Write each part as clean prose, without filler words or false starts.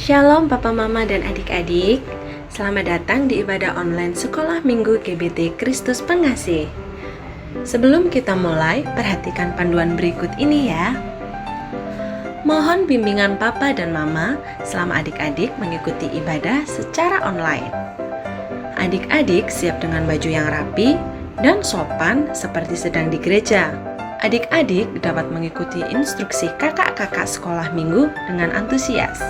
Shalom Papa Mama dan adik-adik. Selamat datang di ibadah online Sekolah Minggu GBT Kristus Pengasih. Sebelum kita mulai, perhatikan panduan berikut ini ya. Mohon bimbingan Papa dan Mama selama adik-adik mengikuti ibadah secara online. Adik-adik siap dengan baju yang rapi dan sopan seperti sedang di gereja. Adik-adik dapat mengikuti instruksi kakak-kakak sekolah minggu dengan antusias.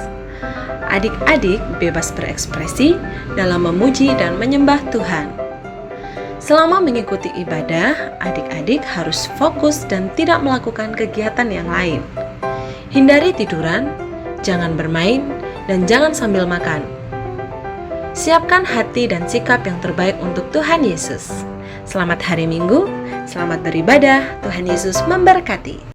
Adik-adik bebas berekspresi dalam memuji dan menyembah Tuhan. Selama mengikuti ibadah, adik-adik harus fokus dan tidak melakukan kegiatan yang lain. Hindari tiduran, jangan bermain, dan jangan sambil makan. Siapkan hati dan sikap yang terbaik untuk Tuhan Yesus. Selamat hari Minggu, selamat beribadah, Tuhan Yesus memberkati.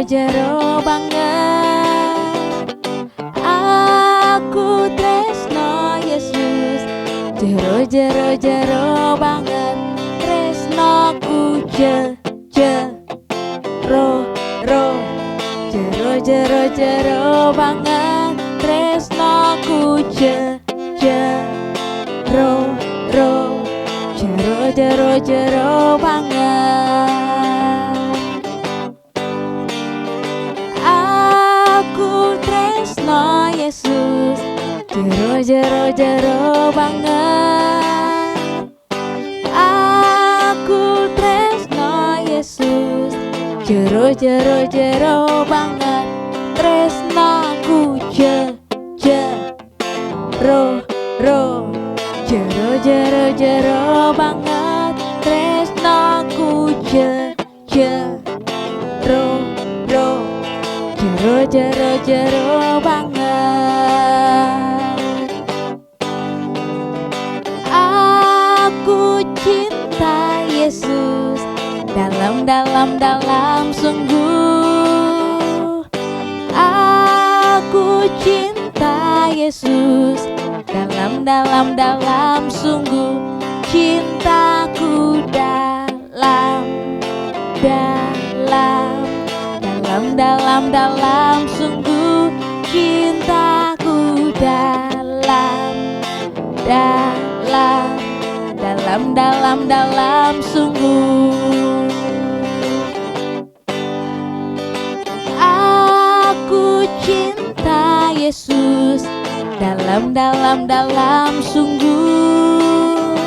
Jero banget aku tresno Yesus, jero banget tresnoku jero banget tresnoku jero banget. Tresno Yesus, jero banget. Aku tresno Yesus, jero banget. Tresnoku jero banget. Tresnoku jero banget. Aku cinta Yesus dalam sungguh. Aku cinta Yesus dalam sungguh. Cintaku dalam sungguh. Cintaku dalam sungguh. Aku cinta Yesus dalam sungguh.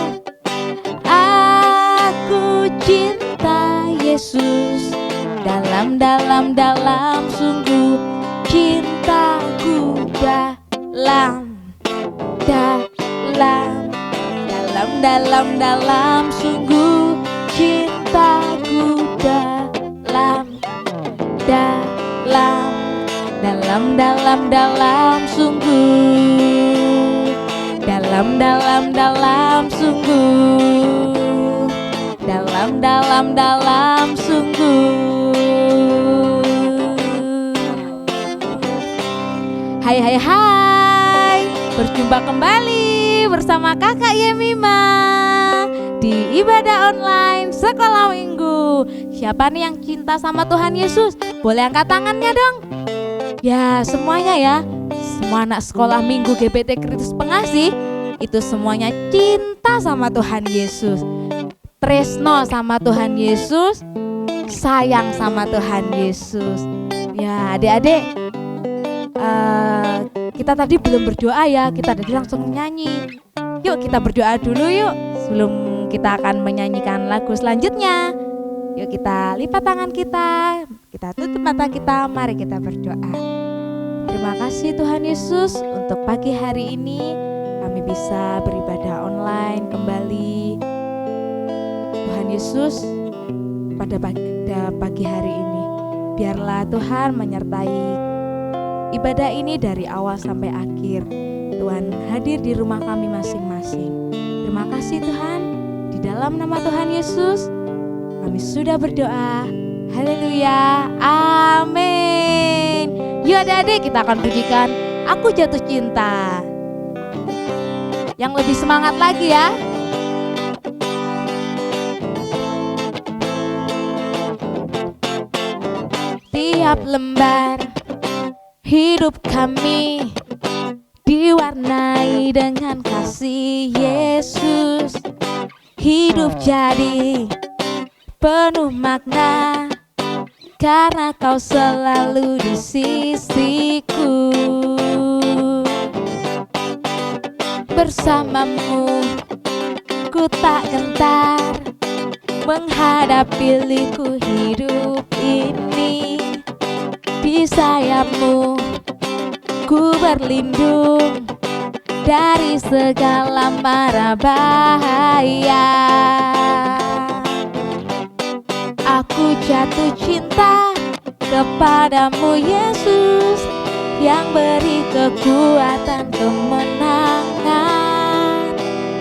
Aku cinta Yesus dalam sungguh. Cintaku dalam sungguh. Cintaku dalam sungguh. Dalam sungguh. Dalam sungguh. Hai, berjumpa kembali bersama kakak Yemima di ibadah online Sekolah Minggu. Siapa nih yang cinta sama Tuhan Yesus? Boleh angkat tangannya dong. Ya semuanya ya. Semua anak sekolah Minggu GBT Kristus Pengasih itu semuanya cinta sama Tuhan Yesus, tresno sama Tuhan Yesus, sayang sama Tuhan Yesus. Ya adik-adik, kita tadi belum berdoa ya, kita tadi langsung nyanyi. Yuk kita berdoa dulu yuk sebelum kita akan menyanyikan lagu selanjutnya. Yuk kita lipat tangan kita tutup mata kita, mari kita berdoa. Terima kasih Tuhan Yesus untuk pagi hari ini kami bisa beribadah online kembali. Tuhan Yesus, pada pagi hari ini biarlah Tuhan menyertai ibadah ini dari awal sampai akhir. Tuhan hadir di rumah kami masing-masing. Terima kasih Tuhan. Di dalam nama Tuhan Yesus kami sudah berdoa. Haleluya. Amin. Yuk adik-adik, kita akan pujikan Aku Jatuh Cinta. Yang lebih semangat lagi ya. Tiap lembar hidup kami diwarnai dengan kasih Yesus. Hidup jadi penuh makna karena Kau selalu di sisiku. Bersamamu ku tak gentar menghadapi liku hidup ini. Di sayapmu ku berlindung dari segala mara bahaya. Aku jatuh cinta kepadamu Yesus, yang beri kekuatan kemenangan.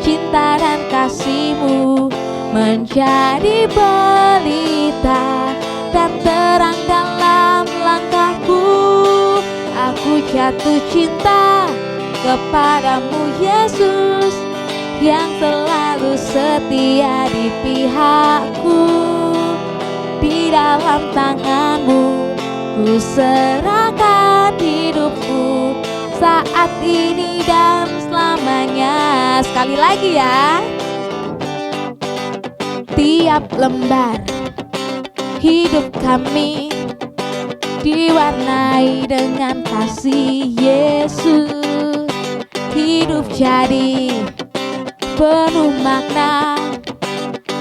Cinta dan kasih-Mu menjadi pelita dan terang dalam langkahku. Aku jatuh cinta kepadamu Yesus, yang selalu setia di pihakku. Di dalam tangan-Mu ku serahkan hidupku, saat ini dan selamanya. Sekali lagi ya. Tiap lembar hidup kami diwarnai dengan kasih Yesus. Hidup jadi penuh makna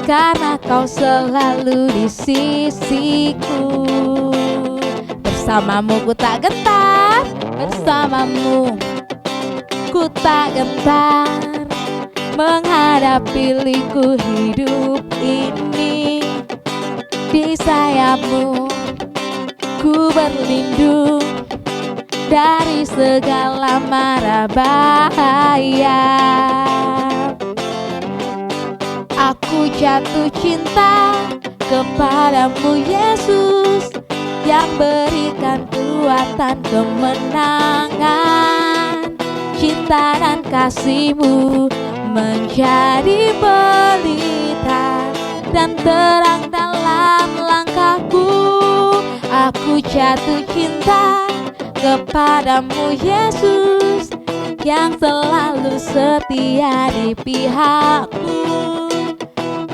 karena Kau selalu di sisiku. Bersamamu ku tak gentar, bersamamu ku tak gentar menghadapi liku hidup ini. Di sayap-Mu ku berlindung dari segala mara bahaya. Aku jatuh cinta kepadamu Yesus, yang berikan kekuatan kemenangan. Cinta dan kasih-Mu menjadi pelita dan terang dalam langkahku. Aku jatuh cinta kepadamu Yesus, yang selalu setia di pihakku.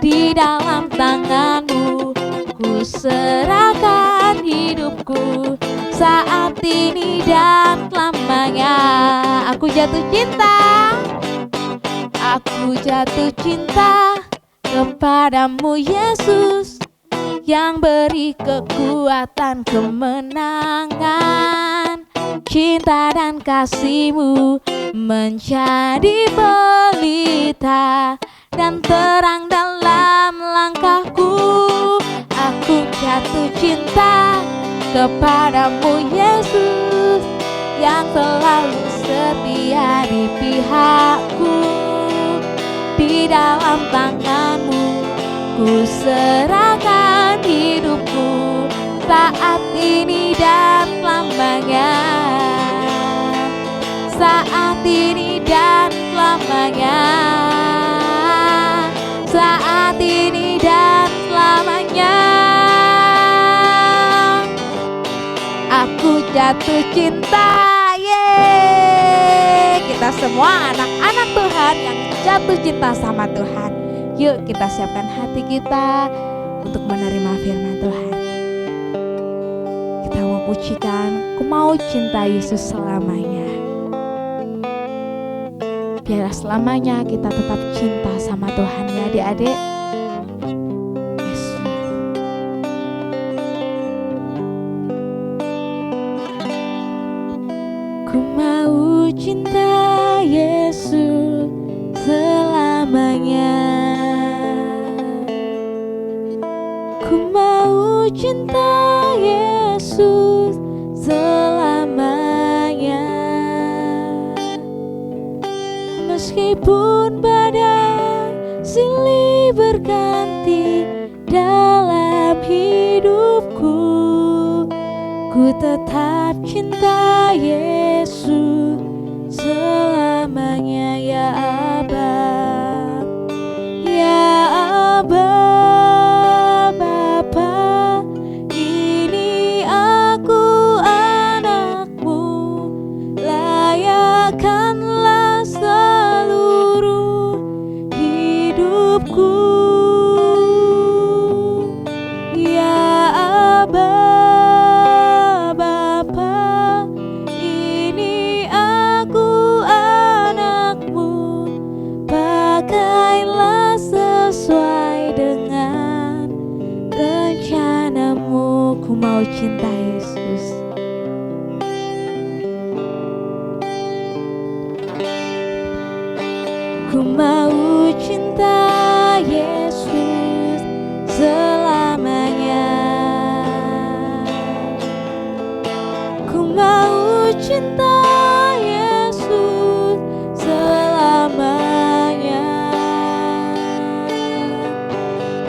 Di dalam tangan-Mu ku serahkan hidupku, saat ini dan selamanya. Aku jatuh cinta, aku jatuh cinta kepadamu Yesus, yang beri kekuatan kemenangan. Cinta dan kasih-Mu menjadi pelita dan terang dalam langkahku. Aku jatuh cinta kepadamu Yesus, yang selalu setia di pihakku. Di dalam tangan-Mu ku serahkan hidupku, saat ini dan selamanya. Saat ini dan selamanya. Saat ini dan selamanya. Aku jatuh cinta. Yeay. Kita semua anak-anak Tuhan yang jatuh cinta sama Tuhan. Yuk kita siapkan hati kita untuk menerima firman Tuhan. Kita mau pujikan, ku mau cinta Yesus selamanya. Biar selamanya kita tetap cinta sama Tuhan ya adik-adik. Yesus. Ku mau cinta Yesus selamanya. Ku mau cinta Yesus selamanya. Meskipun badai silih berganti dalam hidupku, ku tetap cinta Yesus selamanya ya Aba. Ya Aba, Bapa, ini aku anakmu, layakkanlah seluruh hidupku. Ya Aba, Bapa, ini aku anakmu, pakailah sesuai dengan rencanamu. Ku mau cinta Yesus. Ku mau cinta Yesus selamanya. Ku mau cinta Yesus selamanya.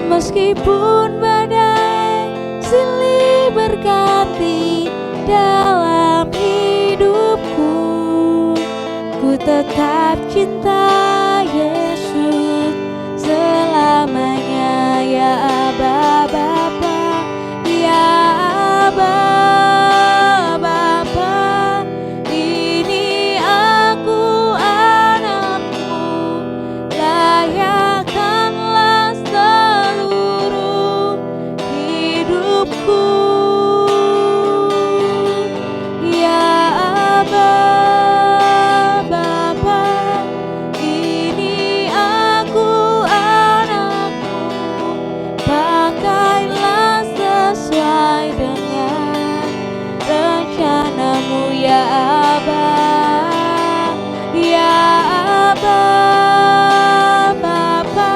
Meskipun badai silih berganti dalam hidupku, ku tetap cinta Yesus selamanya. Ya Aba, Bapa, ya Aba, Bapa, ini aku anakmu, layakkanlah seluruh hidupku. Ya Aba, Bapa, ini aku anakmu, pakailah sesuai dengan rencanamu. Ya Aba, ya Aba, Bapa,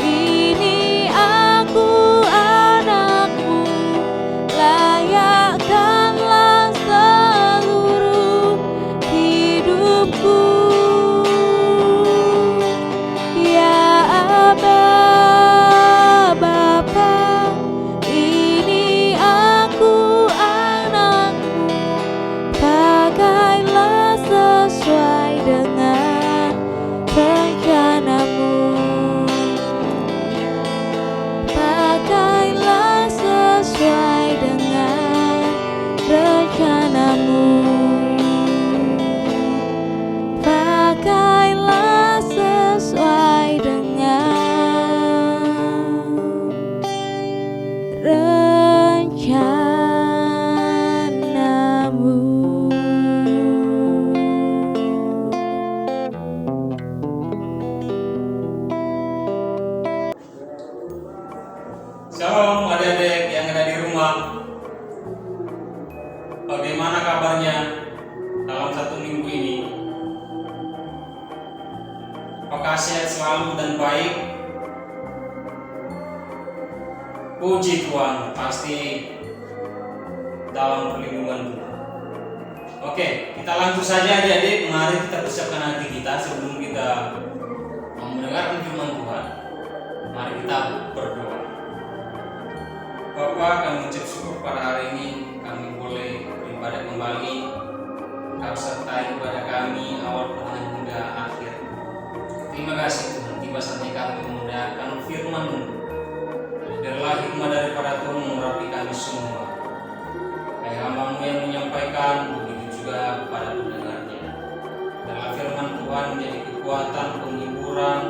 ini aku anakmu, layakkanlah seluruh hidupku. Ya Aba, Bapa, ini aku anakmu, pakailah sesuai dengan rencanamu. Pakailah sesuai dengan rencanamu. Pakailah sesuai dengan rencanamu. Shalom adik-adik yang ada di rumah. Bagaimana kabarnya dalam satu minggu ini? Apakah sehat selalu dan baik? Puji Tuhan, pasti dalam perlindungan Tuhan. Oke, kita langsung saja adik-adik. Mari kita persiapkan hati kita sebelum kita mendengarkan firman Tuhan. Mari kita berdoa. Bapa, kami ucap syukur pada hari ini kami boleh beribadah kembali. Kau sertai kepada kami awal, pertengahan hingga akhir. Terima kasih Tuhan, tiba saatnya kami mendengarkan firman-Mu. Biarlah hikmah daripada Tuhan mengurapi kami semua. Baik hamba-Mu yang menyampaikan, begitu juga kepada pendengarnya. Biarlah firman Tuhan menjadi kekuatan, penghiburan,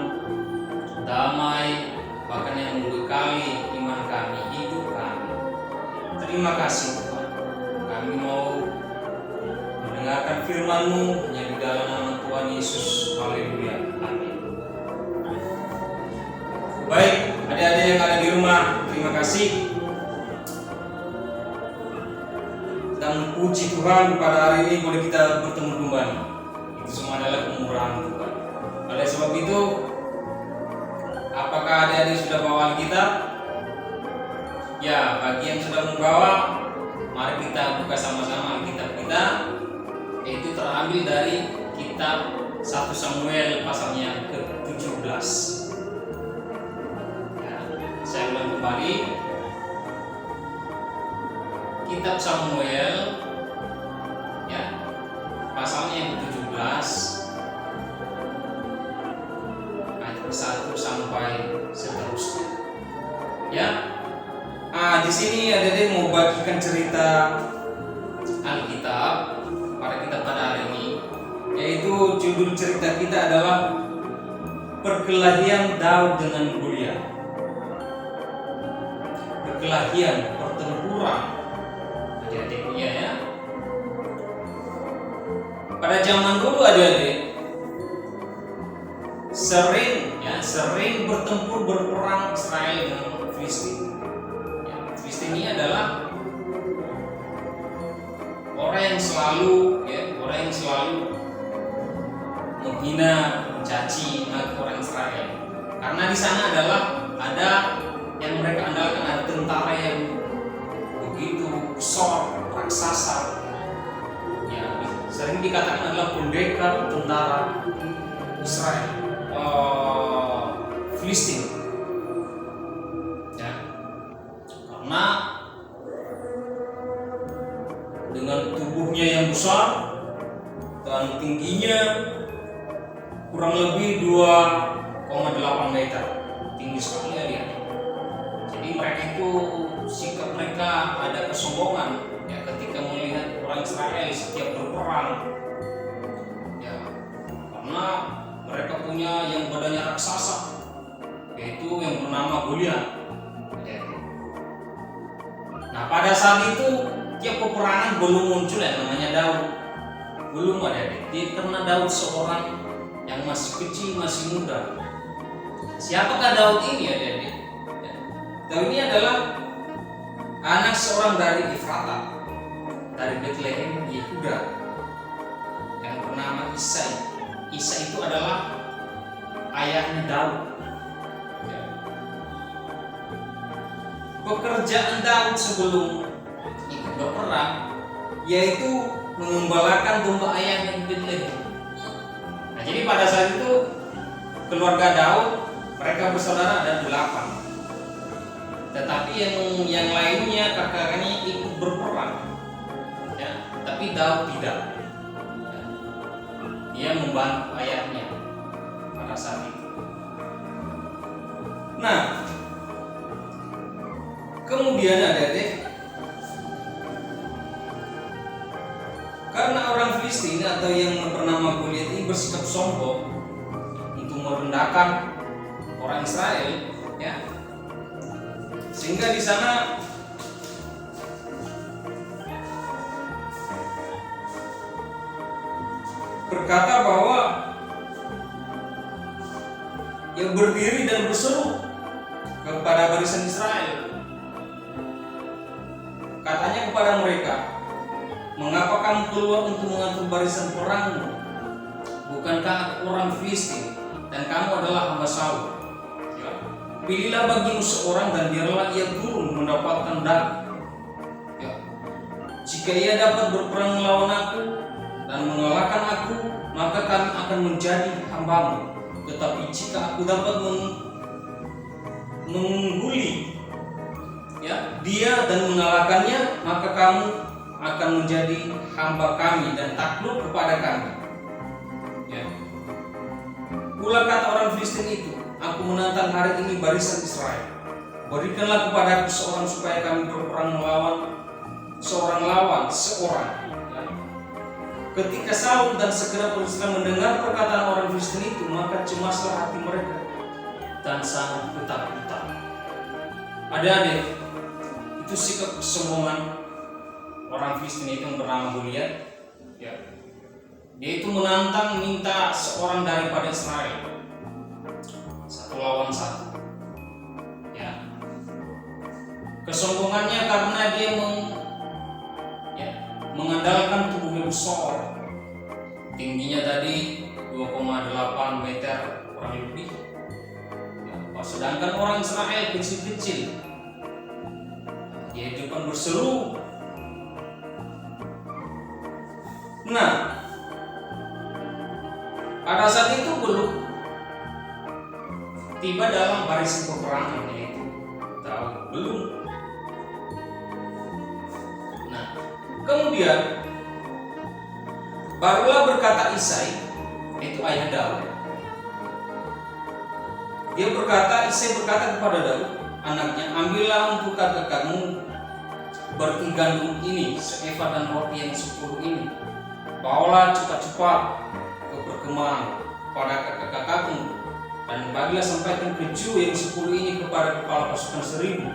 damai, bahkan yang membekali iman kami, hidup kami. Terima kasih Tuhan. Kami mau mendengarkan firman-Mu hanya di dalam nama Tuhan Yesus. Haleluya. Amin. Baik, adik-adik yang ada di rumah, terima kasih. Dan puji Tuhan pada hari ini boleh kita bertemu kembali. Itu semua adalah kemurahan Tuhan. Oleh sebab itu, apakah adik-adik sudah bawa Alkitab? Ya, bagi yang sudah membawa, mari kita buka sama-sama Alkitab kita, yaitu terambil dari kitab 1 Samuel pasalnya ke-17. Ya, saya ulang kembali. Kitab Samuel ya, pasalnya yang ke-17 ayat 1 sampai seterusnya. Ya. Di sini Adik-adik mau bagikan cerita Alkitab pada kita pada hari ini, yaitu judul cerita kita adalah Perkelahian Daud dengan Goliat. Perkelahian, pertempuran. Adik-adik ya. Pada zaman dulu adik-adik sering bertempur berperang Israel dengan Filistin. Filistin ini adalah orang yang selalu menghina, mencaci orang Israel. Karena di sana adalah ada yang mereka andalkan, ada tentara yang begitu besar, raksasa. Ya, sering dikatakan adalah pendekar tentara Israel, Filistin. Ya, karena dengan tubuhnya yang besar dan tingginya kurang lebih 2,8 meter, tinggi sekali ya dia. Jadi mereka itu sikap mereka ada kesombongan ya ketika melihat orang Israel setiap berperang ya, karena mereka punya yang badannya raksasa, yaitu yang bernama Goliat ya. Nah pada saat itu tiap peperangan belum muncul yang namanya Daud, belum ada dia, karena Daud seorang yang masih kecil, masih muda. Siapakah Daud ini ya? Daud ini adalah anak seorang dari Efrata, dari Bethlehem Yehuda, yang bernama Isai. Isai itu adalah ayahnya Daud. Pekerjaan Daud sebelum ikut berperang yaitu mengembalakan domba ayamnya di Bethlehem. Nah, jadi pada saat itu keluarga Daud, mereka bersaudara ada 8. Tetapi yang lainnya kakaknya ikut berperang. Ya, tapi Daud tidak. Ya, dia membantu ayahnya pada saat itu. Nah, kemudian adik-adik, karena orang Filistin atau yang bernama Goliat ini bersikap sombong untuk merendahkan orang Israel, ya, sehingga di sana berkata bahwa yang berdiri dan berseru kepada barisan Israel, katanya kepada mereka, mengapa kamu keluar untuk mengatur barisan perangmu? Bukankah aku orang Filistin dan kamu adalah hamba Saul? Ya. Pilihlah bagimu seorang dan biarlah ia turun mendapatkan daging. Ya. Jika ia dapat berperang melawan aku dan mengalahkan aku, maka kami akan menjadi hambamu. Tetapi jika aku dapat mengungguli ya dia dan mengalahkannya, maka kamu akan menjadi hamba kami dan takluk kepada kami. Ya. Pula kata orang Filistin itu, aku menantang hari ini barisan Israel. Berikanlah kepada aku seorang supaya kami berperang melawan seorang lawan seorang. Ya. Ketika Saul dan segenap Israel mendengar perkataan orang Filistin itu, maka cemaslah hati mereka dan sangat ketakutan. Adik-adik, itu sikap kesombongan orang Filistin itu yang bernama Goliat. Ya. Dia itu menantang minta seorang daripada Israel 1 lawan 1. Ya. Kesombongannya karena dia mengandalkan tubuhnya besar, tingginya tadi 2,8 meter kurang lebih. Ya. Sedangkan orang Israel kecil-kecil, dia itu kan berseru. Nah, Pada saat itu belum tiba dalam barisan peperangan, yaitu Daud belum. Nah, kemudian barulah berkata Isai, itu ayah Daud. Isai berkata kepada Daud, anaknya, ambillah untuk kakakmu berti gandum ini, seefah dan roti yang 10 ini. Bawalah cepat-cepat ke perkemahan pada kakak-kakakmu, dan bagilah sampaikan keju yang 10 ini kepada kepala pasukan 1000.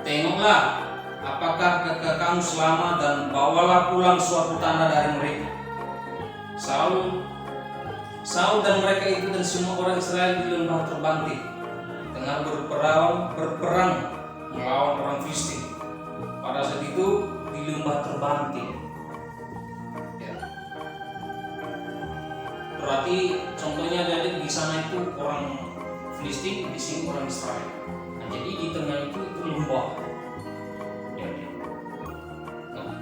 Tengoklah apakah kakak-kakakmu selamat, dan bawalah pulang suatu tanda dari mereka. Saul dan mereka itu dan semua orang Israel di lembah terbangkit, tengah berperang melawan orang Filistin. Pada saat itu di lembah terbangkit. Ya. Berarti contohnya ada di sana itu orang Filistin, di sini orang Israel. Nah, jadi di tengah itu lembah. Ya. Nah.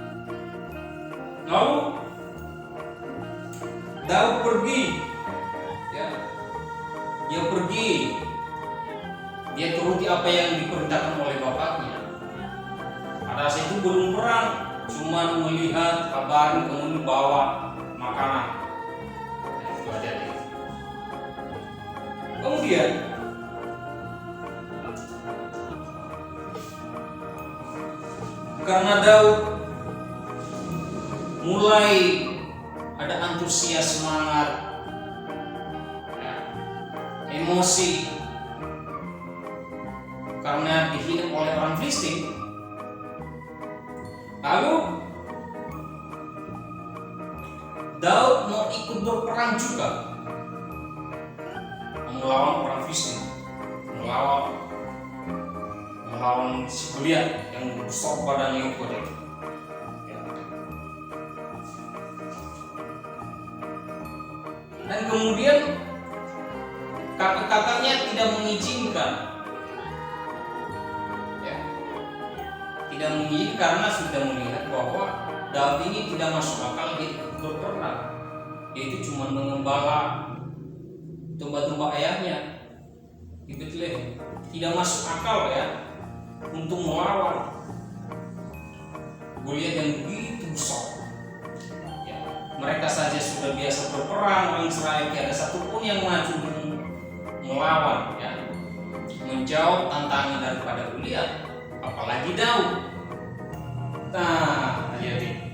Lalu Daud pergi. Dia turuti apa yang diperintahkan oleh bapaknya. Pada saat itu belum perang, cuma melihat, kabarin, kemudian bawa makanan. Nah, itu aja deh. Kemudian karena Daud mulai ada antusias, semangat, emosi karena dihina oleh orang Filistin. Lalu Daud mau ikut berperang juga melawan orang Filistin, melawan si Goliat yang besar badannya itu. Dan kemudian kakak-kakaknya tidak mengizinkan. Tidak mengizinkan karena sudah melihat bahwa Daud ini tidak masuk akal dia berperang. Dia itu cuma mengembala domba-domba ayahnya di Bethlehem. Tidak masuk akal ya untuk melawan Goliat yang begitu besar. Ya, mereka saja sudah biasa berperang, orang Israel tidak ada satupun yang maju melawan, ya, menjawab tantangan daripada Goliat, apalagi Daud. Nah, jadi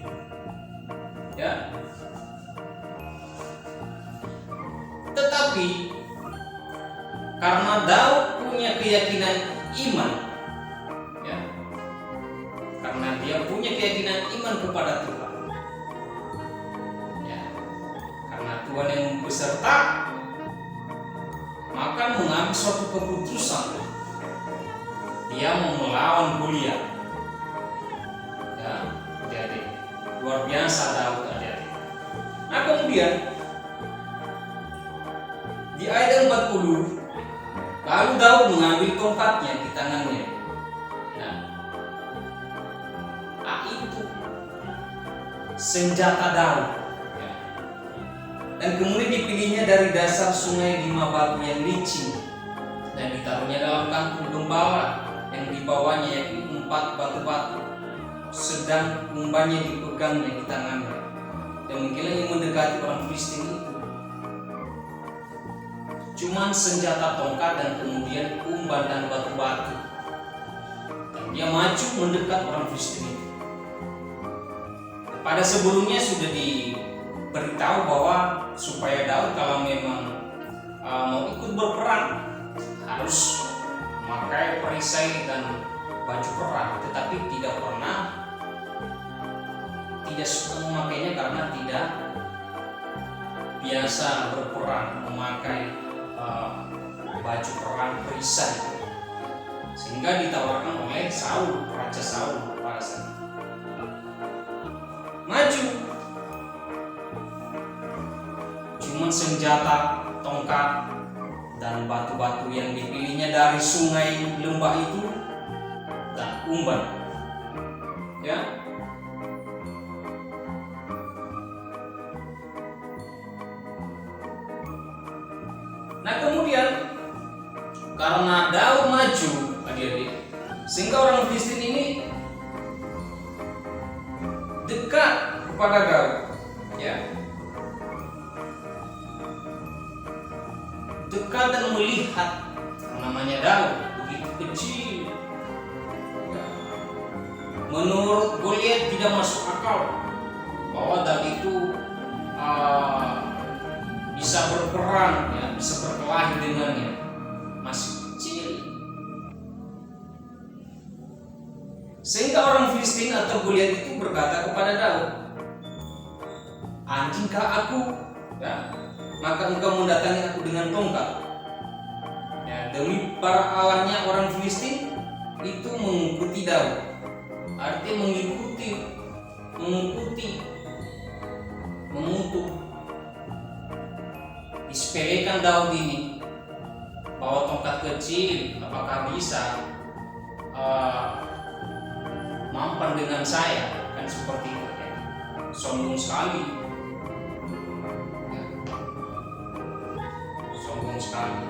ya. Tetapi karena Daud punya keyakinan iman, ya, karena dia punya keyakinan iman kepada Tuhan, ya, karena Tuhan yang beserta, maka mengambil suatu keputusan. Dia mau melawan Goliat. Ya, jadi luar biasa Daud adik-adik. Nah, kemudian di ayat 40, lalu Daud mengambil tongkatnya di tangannya. Nah, itu senjata Daud. Ya. Dan kemudian dipilihnya dari dasar sungai 5 batu yang licin, dan ditaruhnya dalam kantong gembala yang dibawanya, yaitu 4 batu-batu, sedang umbannya dipegangnya di tangannya. Demikianlah yang mendekati orang Filistin itu. Cuman senjata tongkat dan kemudian umban dan batu-batu. Dan dia maju mendekat orang Filistin itu. Pada sebelumnya sudah diberitahu bahwa supaya Daud kalau memang mau ikut berperang harus memakai perisai dan baju perang, tetapi tidak suka memakainya karena tidak biasa berperang memakai baju perang perisai, sehingga ditawarkan oleh Raja Saul pada saat itu. Maju, cuma senjata tongkat dan batu-batu yang dipilihnya dari sungai lembah itu dan umban, ya. Nah kemudian karena Daud maju, adik-adik, sehingga orang Filistin ini dekat kepada Daud, ya, dekat dan melihat. Namanya Daud begitu kecil, ya. Menurut Goliat tidak masuk akal bahwa Daud itu bisa berperang, ya, bisa berkelahi dengannya, masih kecil. Sehingga orang Filistin atau Goliat itu berkata kepada Daud, anjingkah aku, ya, maka engkau mendatangi aku dengan tongkat. Ya, demi para allahnya orang Filistin itu mengikuti Daud, artinya mengikuti, mengutuk, disepelekan Daud ini, bawa tongkat kecil, apakah bisa mampan dengan saya, kan seperti itu, ya. Sombong sekali, ya. Sombong sekali.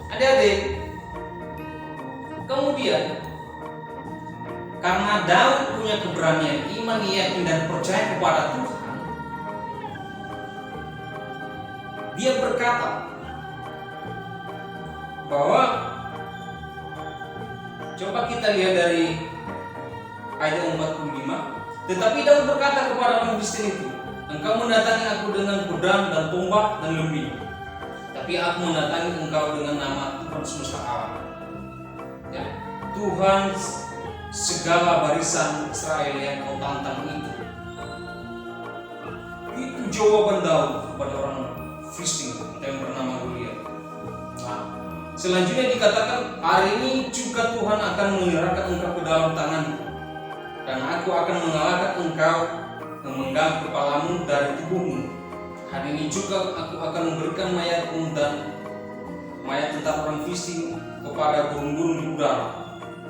Adik-adik, kemudian karena Daud punya keberanian iman, yakin dan percaya kepada Tuhan, dia berkata bahwa, coba kita lihat dari ayat 45, tetapi Daud berkata kepada orang Filistin itu, engkau mendatangi aku dengan pedang dan tombak dan lembing, tapi aku mendatangi engkau dengan nama Tuhan semesta alam, ya, Tuhan segala barisan Israel yang kau tantang itu. Itu jawaban Daud kepada orang Filistin yang bernama Goliat. Nah, selanjutnya dikatakan, hari ini juga Tuhan akan menyerahkan engkau ke dalam tanganku, dan aku akan mengalahkan engkau, memenggal kepalamu dari tubuhmu. Hari ini juga aku akan memberikan mayatmu dan mayat tentara orang Filistin kepada burung-burung di udara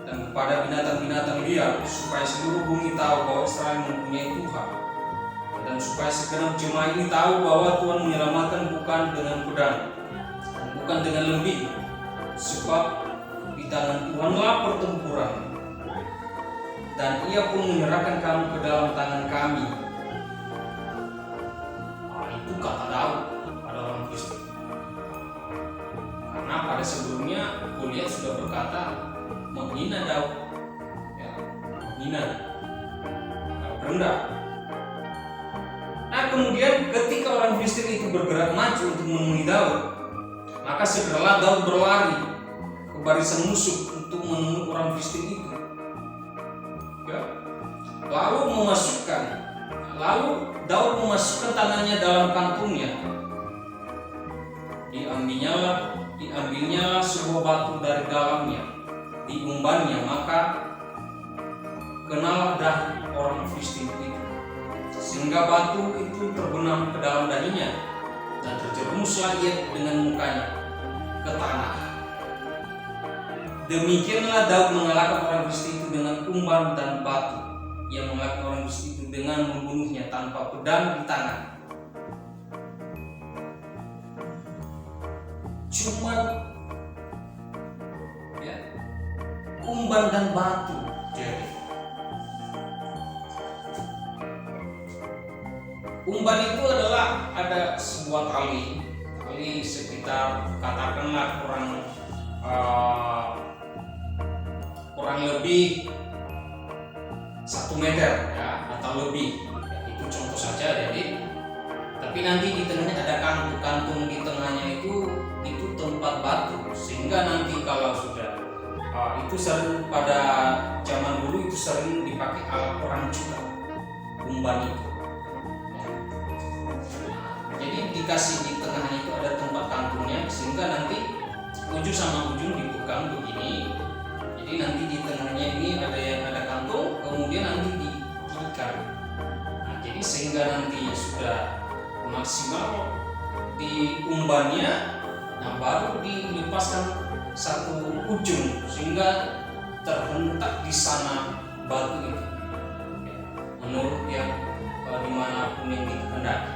dan kepada binatang-binatang liar, supaya seluruh bumi tahu bahwa Israel mempunyai Tuhan, dan supaya segenap jemaah ini tahu bahwa Tuhan menyelamatkan bukan dengan pedang dan bukan dengan lembing, sebab di tangan Tuhanlah pertempuran, dan Ia pun menyerahkan kamu ke dalam tangan kami. Itu kata Daud pada orang Filistin. Karena pada sebelumnya Goliat sudah berkata menghina Daud, ya, menghina, rendah. Nah kemudian ketika orang Filistin itu bergerak maju untuk menemui Daud, maka segeralah Daud berlari ke barisan musuh untuk menemui orang Filistin itu, ya. Lalu Daud memasukkan tangannya dalam kantungnya. Diambilnya sebuah batu dari dalamnya, diumbannya, maka kenalah dahi orang Filistin itu, sehingga batu itu terbenam ke dalam dahinya, dan terjerumuslah ia dengan mukanya ke tanah. Demikianlah Daud mengalahkan orang Filistin itu dengan umban dan batu. Ia mengalahkan orang Filistin itu dengan membunuhnya tanpa pedang di tangan. Cuma, ya, umban dan batu. Jadi umban itu adalah ada sebuah tali sekitar, katakanlah kurang lebih 1 meter, ya, atau lebih, ya, itu contoh saja. Jadi tapi nanti di tengahnya ada kantung di tengahnya itu tempat batu, sehingga nanti kalau sudah itu sering pada zaman dulu itu sering dipakai alat perang juga, umban itu, ya. Jadi dikasih di tengahnya itu ada tempat kantungnya, sehingga nanti ujung sama ujung dipegang begini. Jadi nanti di tengahnya ini ada kantung, kemudian nanti diikat. Nah, jadi sehingga nanti sudah maksimal di umbannya, nah baru dilepaskan satu ujung sehingga terhentak di sana batu itu, menurut yang dimanapun yang dikehendaki.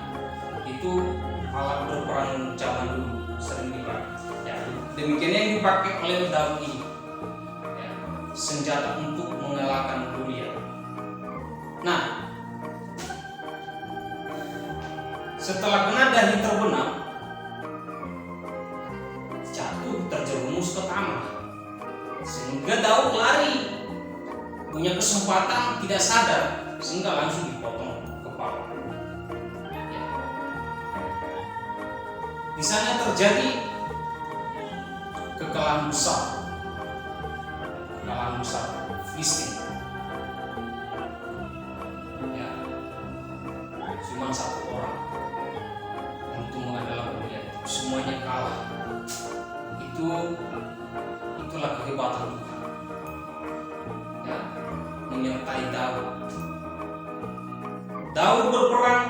Itu alat berperang zaman dulu sering dipakai. Ya, demikian yang dipakai oleh Daud ini. Ya, senjata untuk mengalahkan Goliat. Nah, setelah kena dahi terbenam, jatuh terjerumus ke tanah, sehingga Daud lari, punya kesempatan tidak sadar, sehingga langsung dipotong kepala. Ya. Di sana terjadi kekalahan besar Filistin. Ya, cuma satu orang yang tumbuh adalah Goliat, semuanya kalah. Itulah kehebatan Tuhan. Ya, menyertai Daud. Daud berperang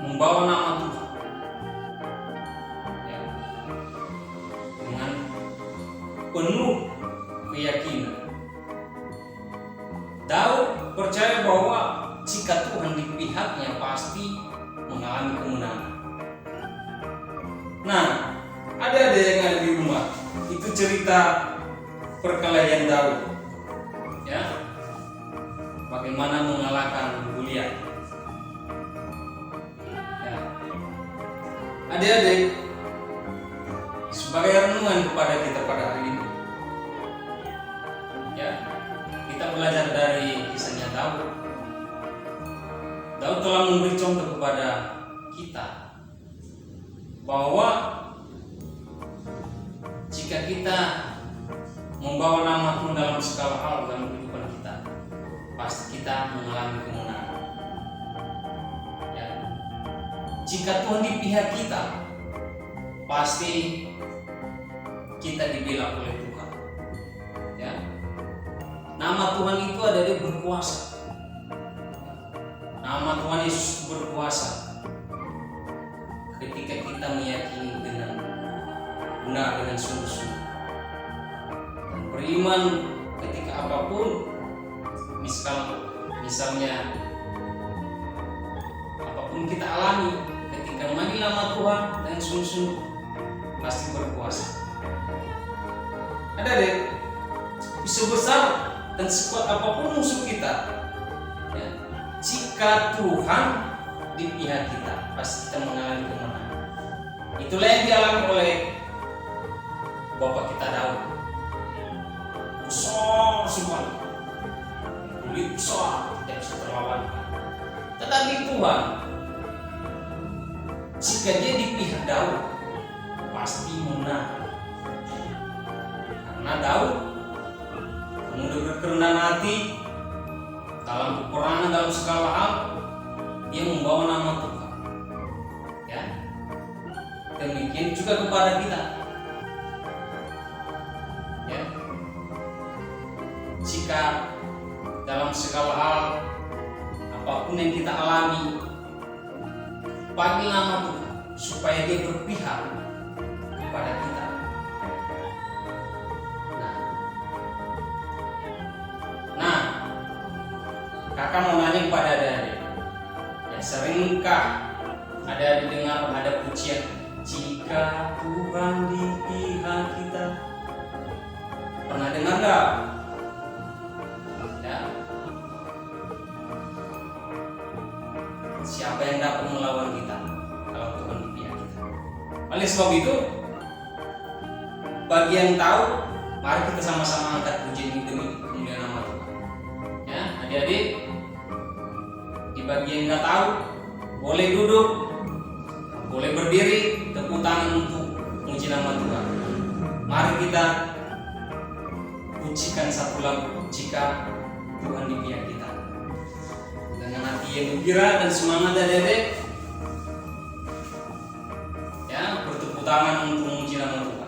membawa nama Tuhan. Ya, dengan penuh keyakinan. Daud percaya bahwa jika Tuhan di pihaknya pasti mengalami kemenangan. Nah, ada yang ada di rumah, itu cerita perkelahian Daud, ya, bagaimana mengalahkan Goliat. Ya, adik-adik, sebagai renungan kepada kita pada hari ini, ya, kita belajar dari kisahnya Daud. Daud telah memberi contoh kepada kita bahwa jika kita membawa nama Tuhan dalam segala hal dalam kehidupan kita, pasti kita mengalami kemenangan. Ya. Jika Tuhan di pihak kita, pasti kita dibela oleh Tuhan. Ya. Nama Tuhan itu ada di berkuasa. Nama Tuhan Yesus berkuasa ketika kita meyakini dengan benar, dengan sungguh-sungguh, dan beriman ketika apapun, misalnya apapun kita alami, ketika memanggil nama Tuhan dengan sungguh-sungguh, pasti berkuasa. Ada deh, bisa besar dan sekuat apapun musuh kita, ya, jika Tuhan di pihak kita, pasti kita mengalami kemenangan. Itulah yang dialami oleh Bapak kita Daud. Besar sekali, kulit besar, tidak bisa terlawankan. Tetapi Tuhan, jika dia di pihak Daud, pasti menang. Karena Daud kemudian berkerendahan hati dalam peperangan, dalam segala hal, dia membawa nama Tuhan. Ya, demikian juga kepada kita. Ya, jika dalam segala hal, apapun yang kita alami, panggil nama Tuhan supaya dia berpihak kepada kita. Nah, kakak mau nanya kepada adik-adik, ya, seringkah ada dengar ada pujian, jika Tuhan di pihak kita? Pernah dengar nggak? Ya. Siapa yang dapat melawan kita kalau Tuhan di pihak kita? Oleh sebab itu, bagi yang tahu, mari kita sama-sama angkat pujian ini demi kemuliaan nama Tuhan. Ya, adik-adik, di bagi yang nggak tahu, boleh duduk, boleh berdiri, tepuk tangan untuk memuji nama Tuhan. Mari kita pujikan satu lagu, jika Tuhan di pihak kita, dengan hati yang gembira dan semangat, adik-adik, ya, bertepuk tangan untuk memuji nama Tuhan.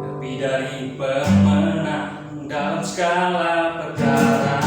Lebih dari pemenang dalam segala perkara,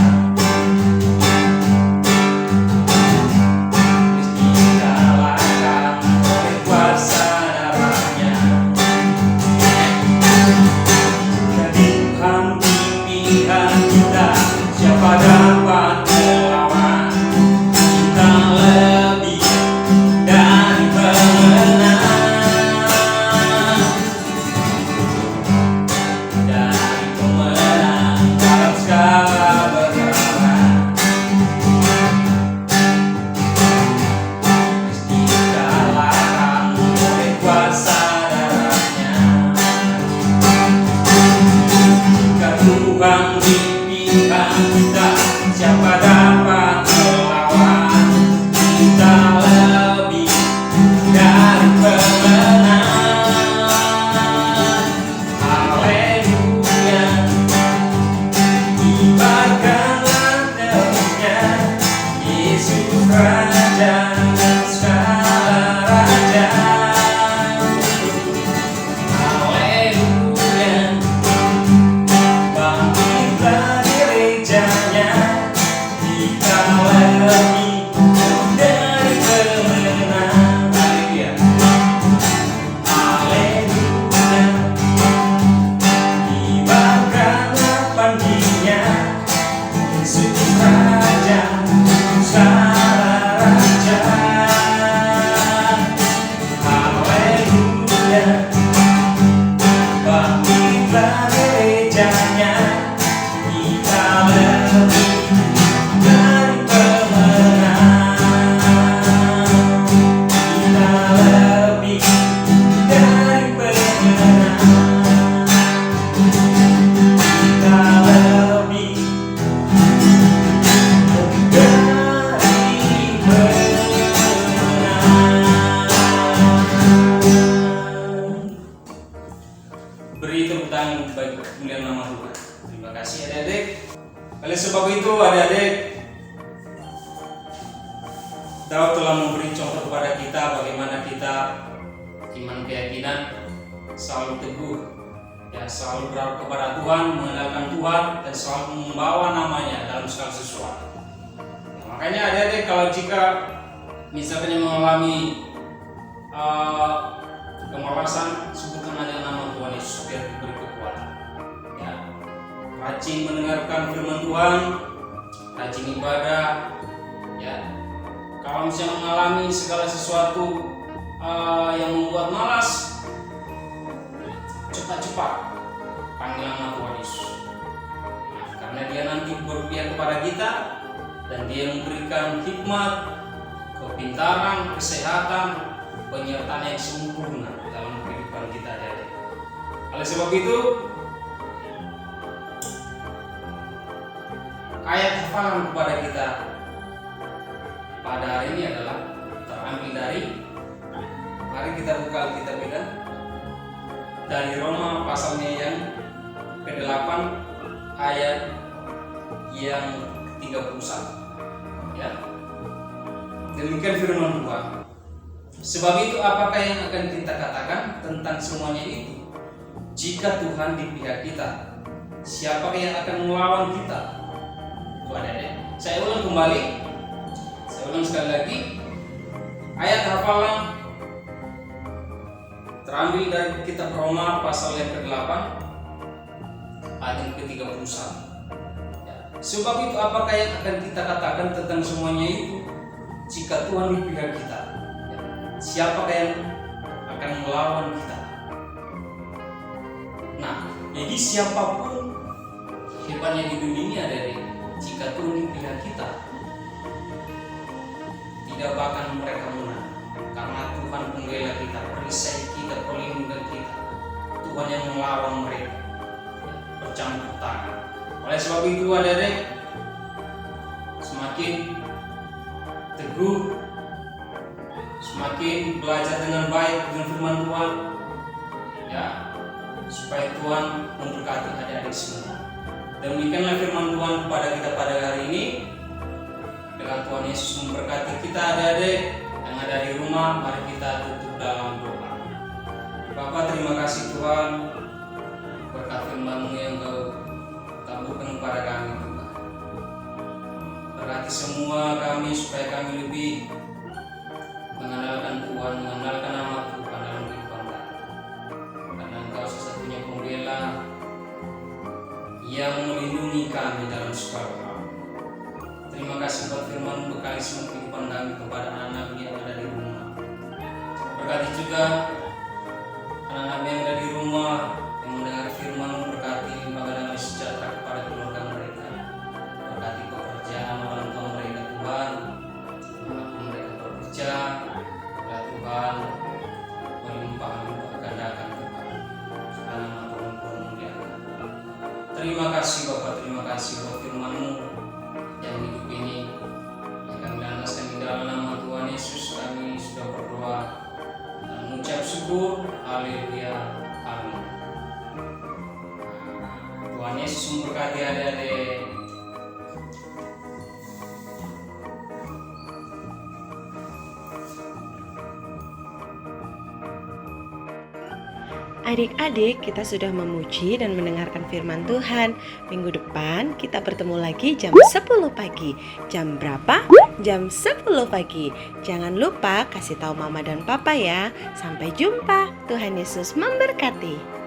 Engkau telah memberi contoh kepada kita bagaimana kita iman keyakinan selalu teguh, ya selalu berharap kepada Tuhan, mengandalkan Tuhan, dan selalu membawa namanya dalam segala sesuatu. Ya, makanya adik-adik kalau jika misalnya mengalami kemalasan, sebutkan aja nama Tuhan Yesus biar diberi kekuatan. Ya, rajin mendengarkan firman Tuhan, rajin ibadah. Ya, kalau misalnya mengalami segala sesuatu yang membuat malas, cepat-cepat panggil nama Tuhan Yesus. Nah, karena Dia nanti berpihak kepada kita dan Dia memberikan hikmat, kepintaran, kesehatan, penyertaan yang sempurna dalam kehidupan kita. Oleh sebab itu, ayat hafalan kepada kita pada hari ini adalah terambil dari, mari kita buka Alkitab kita dari Roma pasalnya yang ke-8 ayat yang ke-31. Ya. Demikian firman Tuhan. Sebab itu apakah yang akan kita katakan tentang semuanya itu? Jika Tuhan di pihak kita, siapa yang akan melawan kita? Itu ada. Saya ulang kembali. Saya ulang sekali lagi. Ayat hafalan terambil dari kitab Roma pasal yang ke-8 ayat yang ke-31. Ya. Sebab itu apakah yang akan kita katakan tentang semuanya itu? Jika Tuhan di pihak kita, ya, siapa yang akan melawan kita? Nah, jadi siapapun hebatnya di dunia ini ada, jika Tuhan di pihak kita, tidak bahkan mereka menang, karena Tuhan penggela kita, perisai kita, pelindung kita. Tuhan yang melawan mereka, bercampur tangan. Oleh sebab itu adik-adik, semakin teguh, semakin belajar dengan baik dengan firman Tuhan, ya, supaya Tuhan memberkati adik-adik semua. Demikianlah firman Tuhan kepada kita pada hari ini. Dengan Tuhan Yesus memberkati kita adik-adik yang ada di rumah, mari kita tutup dalam doa. Bapa, terima kasih Tuhan, berkat firman-Mu yang Kau taburkan kepada kami Tuhan. Berkati semua kami supaya kami lebih mengandalkan Tuhan, mengandalkan nama Tuhan dalam kehidupan kami. Karena Engkau satu-satunya pembela yang melindungi kami dalam segala hal. Terima kasih buat firman bekali semua kehidupan kami kepada anak-anak yang ada di rumah. Berkati juga anak-anak yang ada di rumah yang mendengar firman, berkati limpahkan damai sejahtera kepada keluarga mereka. Berkati pekerjaan orang tua mereka Tuhan, dimanapun mereka bekerja, ya Tuhan, melimpahkan gandakan Tuhan. Supaya nama Tuhan memuliakan. Terima kasih Bapa, terima kasih buat firman-Mu yang hidup ini, yang kami lanaskan di dalam nama Tuhan Yesus. Kami sudah berdoa dan mengucap syukur. Haleluya, amin. Tuhan Yesus memberkati adik-adik. Adik-adik, kita sudah memuji dan mendengarkan firman Tuhan. Minggu depan kita bertemu lagi jam 10 pagi. Jam berapa? Jam 10 pagi. Jangan lupa kasih tahu mama dan papa ya. Sampai jumpa. Tuhan Yesus memberkati.